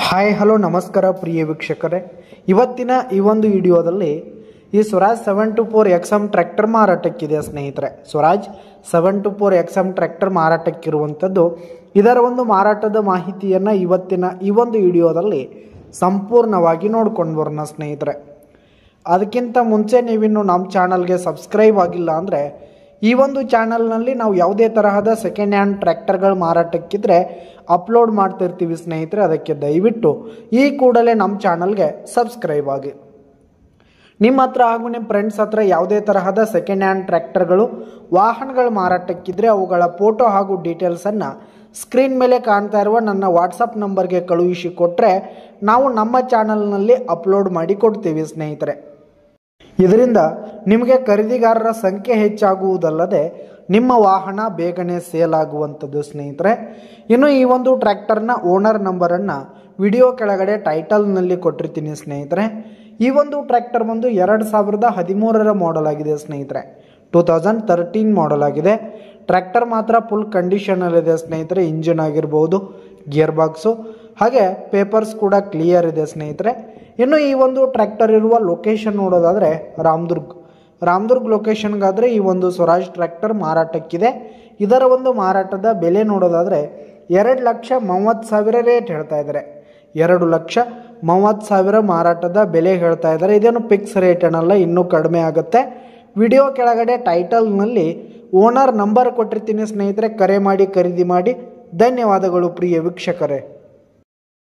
Hi hello ನಮಸ್ಕಾರ ಪ್ರಿಯ ವೀಕ್ಷಕರೇ, ಇವತ್ತಿನ ಈ ಒಂದು ವಿಡಿಯೋದಲ್ಲಿ ಈ ಸ್ವರಾಜ್ 724 XM ಟ್ರ್ಯಾಕ್ಟರ್ ಮಾರಾಟಕ್ಕಿದೆ ಸ್ನೇಹಿತರೆ. ಸ್ವರಾಜ್ 724 XM ಟ್ರ್ಯಾಕ್ಟರ್ ಮಾರಾಟಕ್ಕಿರುವಂಥದ್ದು. ಇದರ ಒಂದು ಮಾರಾಟದ ಮಾಹಿತಿಯನ್ನು ಇವತ್ತಿನ ಈ ಒಂದು ವಿಡಿಯೋದಲ್ಲಿ ಸಂಪೂರ್ಣವಾಗಿ ನೋಡ್ಕೊಂಡು ಬರೋಣ ಸ್ನೇಹಿತರೆ. ಅದಕ್ಕಿಂತ ಮುಂಚೆ ನೀವಿನ್ನು ನಮ್ಮ ಚಾನಲ್ಗೆ ಸಬ್ಸ್ಕ್ರೈಬ್ ಆಗಿಲ್ಲ ಅಂದರೆ ಈ ಒಂದು ಚಾನಲ್ನಲ್ಲಿ ನಾವು ಯಾವುದೇ ತರಹದ ಸೆಕೆಂಡ್ ಹ್ಯಾಂಡ್ ಟ್ರ್ಯಾಕ್ಟರ್ಗಳು ಮಾರಾಟಕ್ಕಿದ್ರೆ ಅಪ್ಲೋಡ್ ಮಾಡ್ತಿರ್ತೀವಿ ಸ್ನೇಹಿತರೆ. ಅದಕ್ಕೆ ದಯವಿಟ್ಟು ಈ ಕೂಡಲೇ ನಮ್ಮ ಚಾನಲ್ಗೆ ಸಬ್ಸ್ಕ್ರೈಬ್ ಆಗಿ. ನಿಮ್ಮ ಹತ್ರ ಹಾಗೂ ನಿಮ್ಮ ಫ್ರೆಂಡ್ಸ್ ಹತ್ರ ಯಾವುದೇ ತರಹದ ಸೆಕೆಂಡ್ ಹ್ಯಾಂಡ್ ಟ್ರ್ಯಾಕ್ಟರ್ಗಳು ವಾಹನಗಳು ಮಾರಾಟಕ್ಕಿದ್ರೆ ಅವುಗಳ ಫೋಟೋ ಹಾಗೂ ಡೀಟೇಲ್ಸನ್ನು ಸ್ಕ್ರೀನ್ ಮೇಲೆ ಕಾಣ್ತಾ ಇರುವ ನನ್ನ ವಾಟ್ಸಪ್ ನಂಬರ್ಗೆ ಕಳುಹಿಸಿ ಕೊಟ್ಟರೆ ನಾವು ನಮ್ಮ ಚಾನಲ್ನಲ್ಲಿ ಅಪ್ಲೋಡ್ ಮಾಡಿ ಕೊಡ್ತೀವಿ ಸ್ನೇಹಿತರೆ. ಇದರಿಂದ ನಿಮಗೆ ಖರೀದಿಗಾರರ ಸಂಖ್ಯೆ ಹೆಚ್ಚಾಗುವುದಲ್ಲದೆ ನಿಮ್ಮ ವಾಹನ ಬೇಗನೆ ಸೇಲ್ ಆಗುವಂಥದ್ದು ಸ್ನೇಹಿತರೆ. ಇನ್ನು ಈ ಒಂದು ಟ್ರ್ಯಾಕ್ಟರ್ನ ಓನರ್ ನಂಬರನ್ನು ವಿಡಿಯೋ ಕೆಳಗಡೆ ಟೈಟಲ್ನಲ್ಲಿ ಕೊಟ್ಟಿರ್ತೀನಿ ಸ್ನೇಹಿತರೆ. ಈ ಒಂದು ಟ್ರ್ಯಾಕ್ಟರ್ ಬಂದು 2013ರ ಮಾಡೆಲ್ ಆಗಿದೆ ಸ್ನೇಹಿತರೆ. 2013 ಮಾಡೆಲ್ ಆಗಿದೆ. ಟ್ರ್ಯಾಕ್ಟರ್ ಮಾತ್ರ ಫುಲ್ ಕಂಡೀಷನಲ್ಲಿದೆ ಸ್ನೇಹಿತರೆ. ಇಂಜಿನ್ ಆಗಿರ್ಬೋದು, ಗೇರ್ ಬಾಕ್ಸು ಹಾಗೆ ಪೇಪರ್ಸ್ ಕೂಡ ಕ್ಲಿಯರ್ ಇದೆ ಸ್ನೇಹಿತರೆ. ಇನ್ನು ಈ ಒಂದು ಟ್ರ್ಯಾಕ್ಟರ್ ಇರುವ ಲೊಕೇಶನ್ ನೋಡೋದಾದರೆ ರಾಮದುರ್ಗ್ ಲೊಕೇಶನ್ಗಾದರೆ ಈ ಒಂದು ಸ್ವರಾಜ್ ಟ್ರ್ಯಾಕ್ಟರ್ ಮಾರಾಟಕ್ಕಿದೆ. ಇದರ ಒಂದು ಮಾರಾಟದ ಬೆಲೆ ನೋಡೋದಾದರೆ 2,30,000 ರೇಟ್ ಹೇಳ್ತಾ ಇದ್ದಾರೆ. 2,30,000 ಮಾರಾಟದ ಬೆಲೆ ಹೇಳ್ತಾ ಇದ್ದಾರೆ. ಇದೇನು ಫಿಕ್ಸ್ ರೇಟ್ ಏನಲ್ಲ, ಇನ್ನೂ ಕಡಿಮೆ ಆಗುತ್ತೆ. ವಿಡಿಯೋ ಕೆಳಗಡೆ ಟೈಟಲ್ನಲ್ಲಿ ಓನರ್ ನಂಬರ್ ಕೊಟ್ಟಿರ್ತೀನಿ ಸ್ನೇಹಿತರೆ. ಕರೆ ಮಾಡಿ ಖರೀದಿ ಮಾಡಿ. ಧನ್ಯವಾದಗಳು ಪ್ರಿಯ ವೀಕ್ಷಕರೇ.